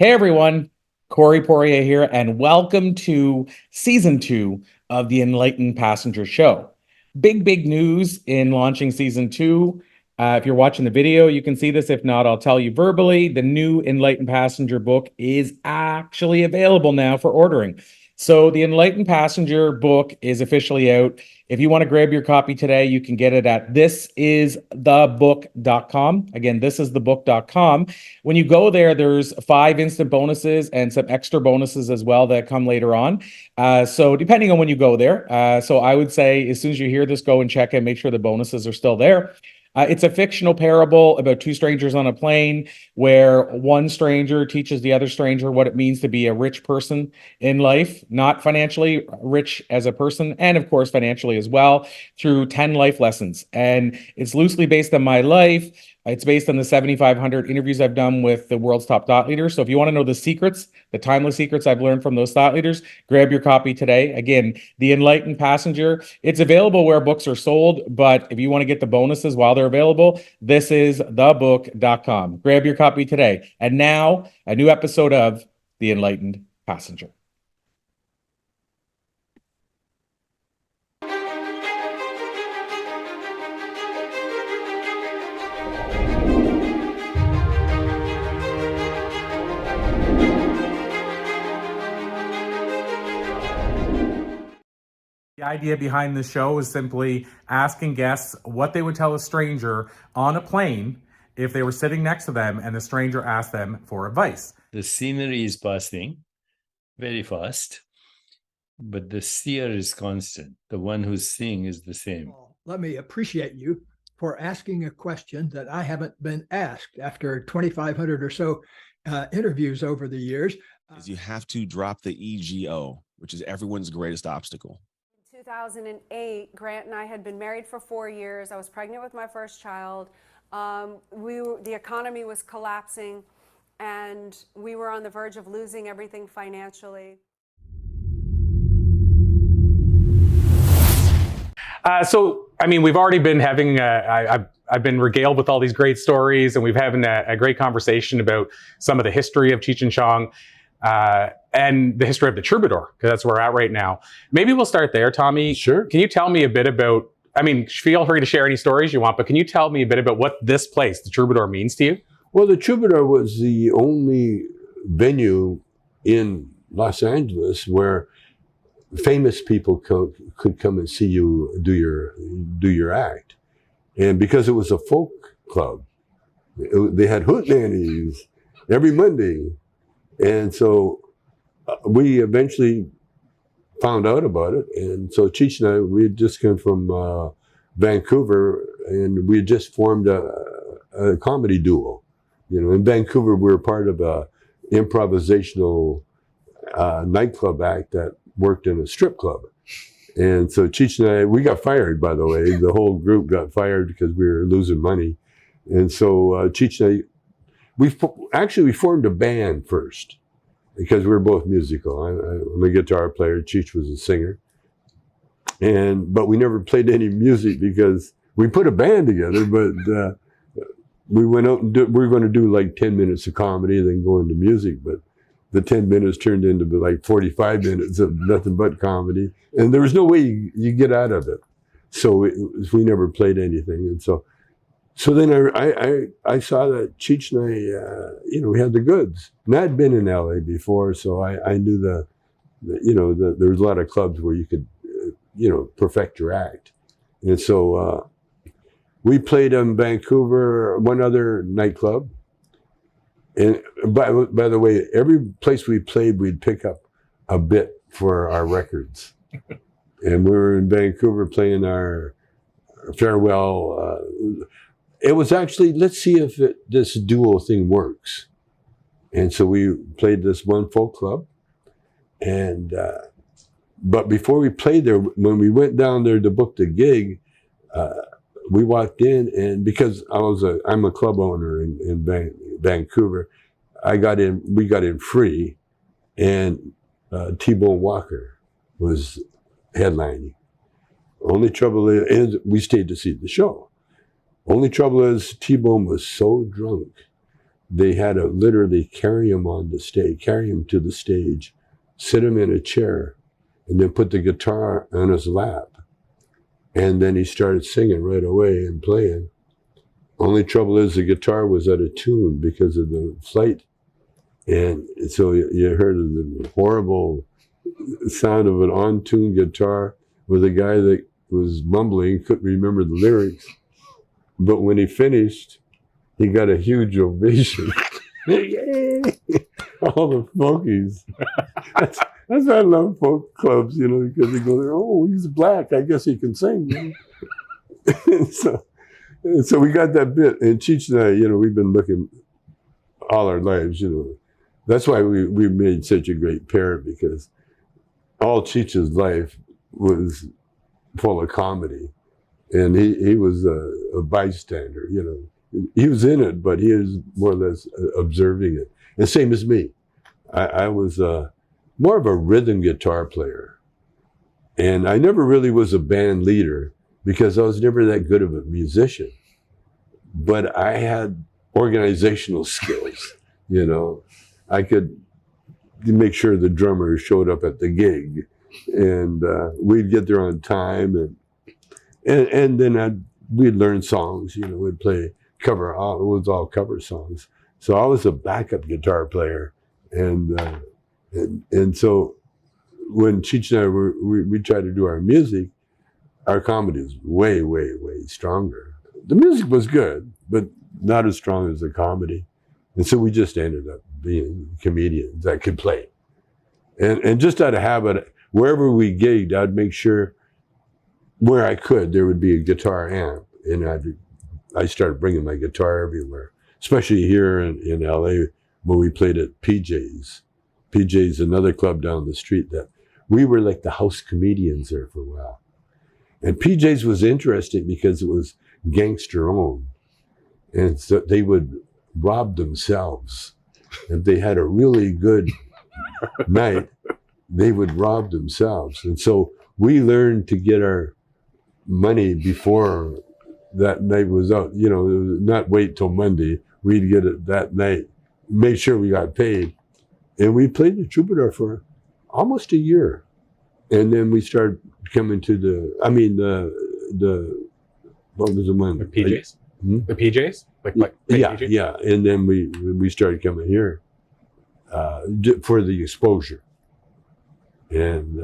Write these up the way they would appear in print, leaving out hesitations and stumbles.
Hey everyone, Corey Poirier here, and welcome to season 2 of the Enlightened Passenger Show. Big news in launching season 2. If you're watching the video, you can see this. If not, I'll tell you verbally. The new Enlightened Passenger book is actually available now for ordering. So the Enlightened Passenger book is officially out. If you want to grab your copy today, you can get it at thisisthebook.com. Again, thisisthebook.com. When you go there, there's 5 instant bonuses and some extra bonuses as well that come later on. So depending on when you go there. So I would say as soon as you hear this, go and check and make sure the bonuses are still there. It's a fictional parable about 2 strangers on a plane where one stranger teaches the other stranger what it means to be a rich person in life, not financially rich as a person, and of course, financially as well, through 10 life lessons. And it's loosely based on my life. It's based on the 7,500 interviews I've done with the world's top thought leaders. So if you want to know the secrets, the timeless secrets I've learned from those thought leaders, grab your copy today. Again, The Enlightened Passenger. It's available where books are sold, but if you want to get the bonuses while they're available, this is thebook.com. Grab your copy today. And now, a new episode of The Enlightened Passenger. The idea behind the show is simply asking guests what they would tell a stranger on a plane if they were sitting next to them and the stranger asked them for advice. The scenery is passing very fast, but the seer is constant. The one who's seeing is the same. Let me appreciate you for asking a question that I haven't been asked after 2,500 or so interviews over the years. Is you have to drop the ego, which is everyone's greatest obstacle. 2008, Grant and I had been married for 4 years. I was pregnant with my first child. The economy was collapsing, and we were on the verge of losing everything financially. We've already been having, I've been regaled with all these great stories, and we've having a great conversation about some of the history of Cheech and Chong. And the history of the troubadour, because that's where we're at right now. Maybe we'll start there, Tommy. Sure. Can you tell me a bit about, feel free to share any stories you want, but can you tell me a bit about what this place, the troubadour, means to you? Well, the troubadour was the only venue in Los Angeles where famous people could come and see you do your act. And because it was a folk club, they had hootenannies every Monday. And so we eventually found out about it. And so Cheech and I, we had just come from Vancouver, and we had just formed a comedy duo. You know, in Vancouver, we were part of a improvisational nightclub act that worked in a strip club. And so Cheech and I, we got fired, by the way. The whole group got fired because we were losing money. And so Cheech and I, we formed a band first because we were both musical. I'm a guitar player. Cheech was a singer, but we never played any music because we put a band together. But we went out and we were going to do like 10 minutes of comedy and then go into music. But the 10 minutes turned into like 45 minutes of nothing but comedy, and there was no way you get out of it. So we never played anything, and so then I saw that Cheech and I, we had the goods. And I'd been in LA before, so I knew there was a lot of clubs where you could, perfect your act. And so we played in Vancouver, one other nightclub. And by the way, every place we played, we'd pick up a bit for our records. And we were in Vancouver playing our farewell. It was actually, let's see if this duo thing works. And so we played this one folk club. And, but before we played there, when we went down there to book the gig, we walked in, and because I'm a club owner in Vancouver, we got in free, and T-Bone Walker was headlining. Only trouble is, we stayed to see the show. Only trouble is T-Bone was so drunk they had to literally carry him to the stage, sit him in a chair, and then put the guitar on his lap. And then he started singing right away and playing. Only trouble is the guitar was out of tune because of the flight. And so you heard the horrible sound of an on-tune guitar with a guy that was mumbling, couldn't remember the lyrics. But when he finished, he got a huge ovation. All the folkies. That's why I love folk clubs, you know, because they go there, oh, he's black, I guess he can sing. You know? and so we got that bit. And Cheech and I, you know, we've been looking all our lives, you know. That's why we made such a great pair, because all Cheech's life was full of comedy. And he was a bystander, you know. He was in it, but he was more or less observing it. And same as me. I was more of a rhythm guitar player. And I never really was a band leader because I was never that good of a musician. But I had organizational skills, you know. I could make sure the drummer showed up at the gig, and we'd get there on time, and then we'd learn songs, you know, we'd play it was all cover songs. So I was a backup guitar player, and so when Cheech and I we tried to do our music, our comedy was way, way, way stronger. The music was good, but not as strong as the comedy. And so we just ended up being comedians that could play. And just out of habit, wherever we gigged, I'd make sure where I could, there would be a guitar amp. And I started bringing my guitar everywhere, especially here in LA when we played at PJ's. PJ's, another club down the street, that we were like the house comedians there for a while. And PJ's was interesting because it was gangster owned. And so they would rob themselves. If they had a really good night, they would rob themselves. And so we learned to get our money before that night was out. You know, not wait till Monday. We'd get it that night, make sure we got paid. And we played the Troubadour for almost a year. And then we started coming to the what was the one? The PJs? The PJs? Like yeah, PJs? yeah. And then we started coming here for the exposure. And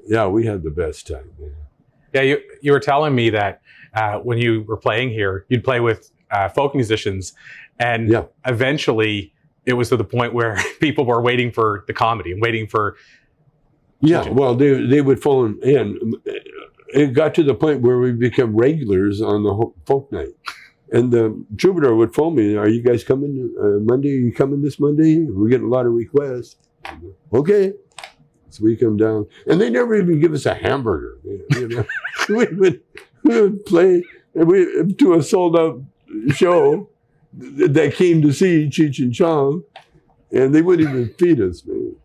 yeah, we had the best time, man. Yeah, you were telling me that when you were playing here, you'd play with folk musicians, and Yeah. eventually it was to the point where people were waiting for the comedy and waiting for. Yeah, well, they would phone in. It got to the point where we became regulars on the folk night. And the Troubadour would phone me, are you guys coming Monday? Are you coming this Monday? We're getting a lot of requests. Okay. So we come down. And they never even give us a hamburger. You know? we would play to a sold-out show that came to see Cheech and Chong, and they wouldn't even feed us, man.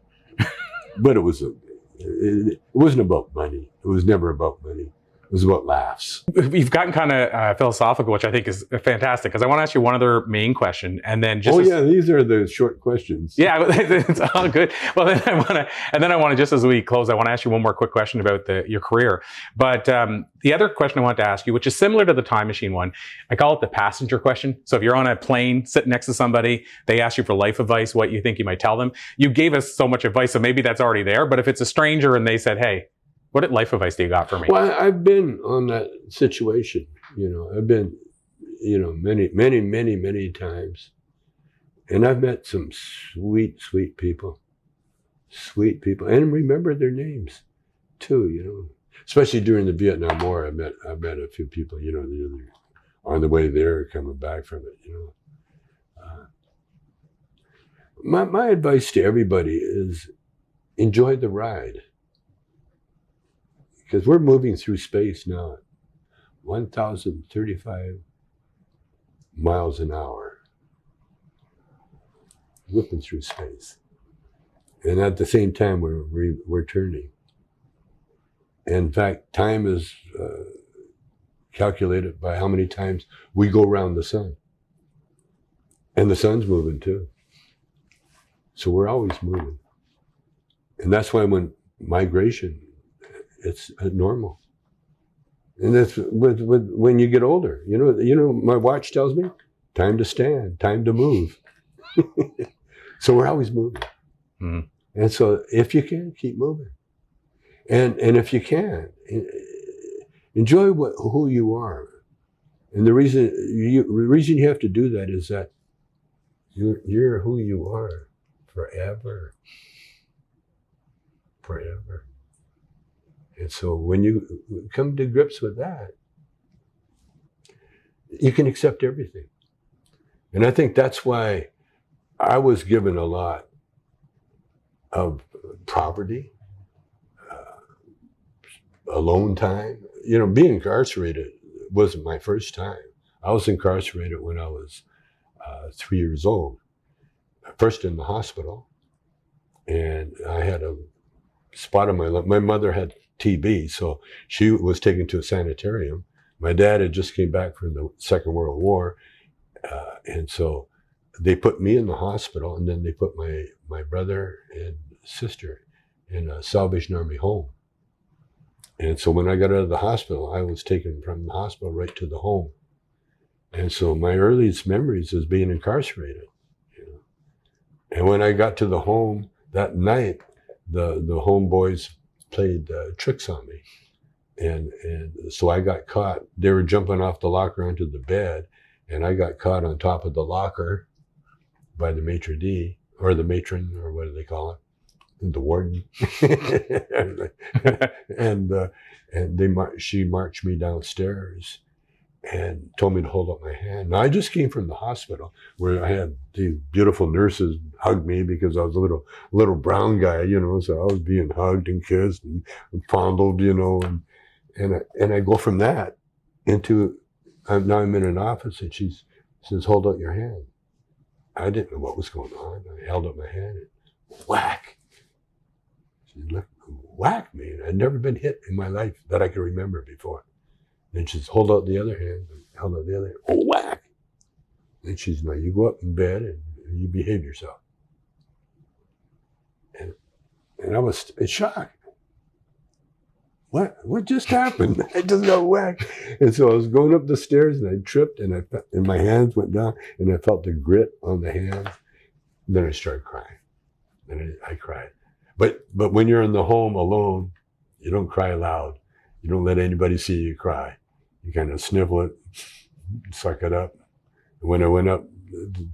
But it wasn't about money. It was never about money. It was about laughs. We've gotten kind of philosophical, which I think is fantastic, because I want to ask you one other main question, and then just yeah, these are the short questions. Yeah, it's all good. Well, then I want to just as we close, I want to ask you one more quick question about your career. But the other question I wanted to ask you, which is similar to the time machine one, I call it the passenger question. So if you're on a plane sitting next to somebody, they ask you for life advice, what you think you might tell them. You gave us so much advice, so maybe that's already there. But if it's a stranger and they said, "Hey, what life advice do you got for me?" Well, I've been on that situation. You know, I've been, you know, many, many, many, many times. And I've met some sweet, sweet people. Sweet people. And remember their names too, you know. Especially during the Vietnam War, I met a few people, you know, they're on the way there, coming back from it, you know. My advice to everybody is enjoy the ride. Because we're moving through space now at 1,035 miles an hour. Whipping through space. And at the same time, we're turning. In fact, time is calculated by how many times we go around the sun. And the sun's moving too. So we're always moving. And that's why when migration, it's normal. And that's when you get older. You know, my watch tells me, time to stand, time to move. So we're always moving. Mhm. And so if you can, keep moving. And if you can, enjoy who you are. And the reason you have to do that is that you're who you are forever. Forever. And so when you come to grips with that, you can accept everything. And I think that's why I was given a lot of poverty, alone time. You know, being incarcerated wasn't my first time. I was incarcerated when I was 3 years old, first in the hospital. And I had a spot on my lip. My mother had TB, so she was taken to a sanitarium. My dad had just came back from the Second World War. And so they put me in the hospital, and then they put my brother and sister in a Salvation Army home. And so when I got out of the hospital, I was taken from the hospital right to the home. And so my earliest memories is being incarcerated. You know? And when I got to the home that night, the homeboys played tricks on me. And so I got caught. They were jumping off the locker onto the bed, and I got caught on top of the locker by the maitre d', or the matron, or what do they call it? The warden. and she marched me downstairs and told me to hold up my hand. Now, I just came from the hospital where I had these beautiful nurses hug me because I was a little brown guy, you know, so I was being hugged and kissed and fondled, you know, and I go from that into, now I'm in an office, and she says, hold out your hand. I didn't know what was going on. I held up my hand and whack. She whacked me. I'd never been hit in my life that I can remember before. Then she says, hold out the other hand. I held out the other hand. Oh, whack. And she says, now you go up in bed and you behave yourself. And I was in shock. What just happened? I just got whacked. And so I was going up the stairs, and I tripped, and my hands went down, and I felt the grit on the hands. Then I started crying. And I cried. But when you're in the home alone, you don't cry loud. You don't let anybody see you cry. You kind of snivel it, suck it up. When I went up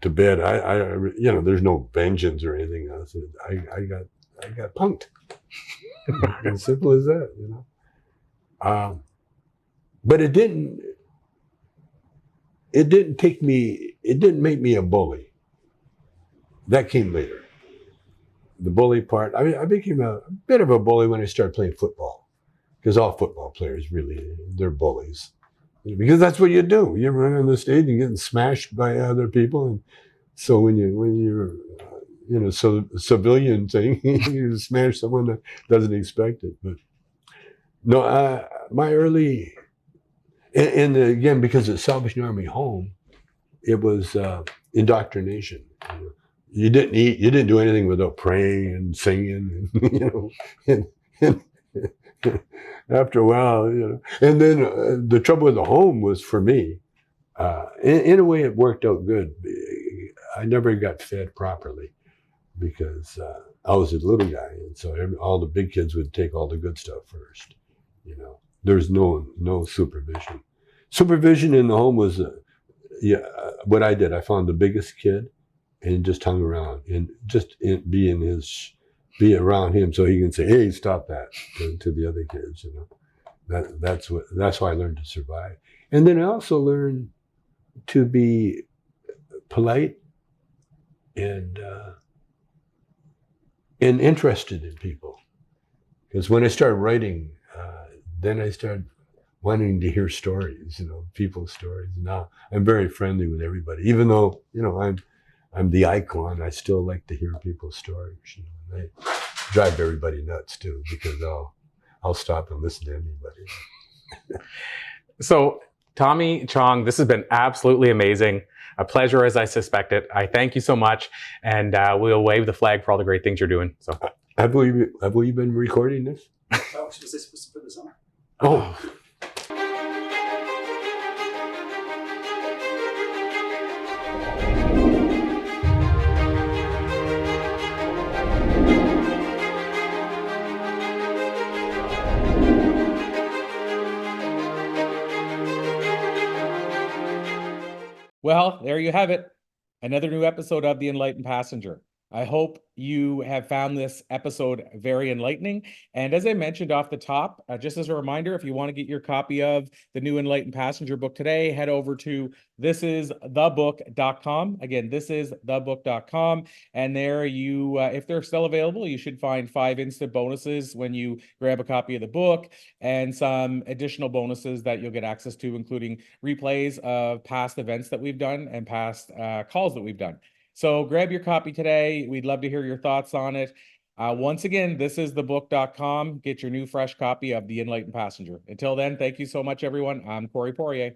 to bed, I you know, there's no vengeance or anything else. I got punked. As simple as that, you know. But it didn't make me a bully. That came later. The bully part, I became a bit of a bully when I started playing football, because all football players really, they're bullies, because that's what you do. You run on the stage and getting smashed by other people, and so when you're you know, so civilian thing, you smash someone that doesn't expect it. But no, my early, and again, because it's Salvation Army home, it was indoctrination. You didn't eat, you didn't do anything without praying and singing, and, you know, and after a while, you know. And then the trouble with the home was, for me, in a way, it worked out good. I never got fed properly, because I was a little guy, and so all the big kids would take all the good stuff first. You know, there's no supervision. Supervision in the home was, what I did. I found the biggest kid and just hung around, and just be around him so he can say, "Hey, stop that," to the other kids. You know, that's how I learned to survive. And then I also learned to be polite and interested in people. Because when I started writing, then I started wanting to hear stories, you know, people's stories. Now I'm very friendly with everybody, even though, you know, I'm the icon. I still like to hear people's stories. You know, and they drive everybody nuts too, because I'll stop and listen to anybody. So Tommy Chong, this has been absolutely amazing. A pleasure, as I suspected. I thank you so much, and we'll wave the flag for all the great things you're doing. So, Have we been recording this? Oh, was this supposed to put this on? oh. Well, there you have it. Another new episode of The Enlightened Passenger. I hope you have found this episode very enlightening. And as I mentioned off the top, just as a reminder, if you want to get your copy of the new Enlightened Passenger book today, head over to thisisthebook.com. Again, thisisthebook.com. And there you, if they're still available, you should find 5 instant bonuses when you grab a copy of the book, and some additional bonuses that you'll get access to, including replays of past events that we've done and past calls that we've done. So grab your copy today. We'd love to hear your thoughts on it. Once again, thisisthebook.com. Get your new fresh copy of The Enlightened Passenger. Until then, thank you so much, everyone. I'm Corey Poirier.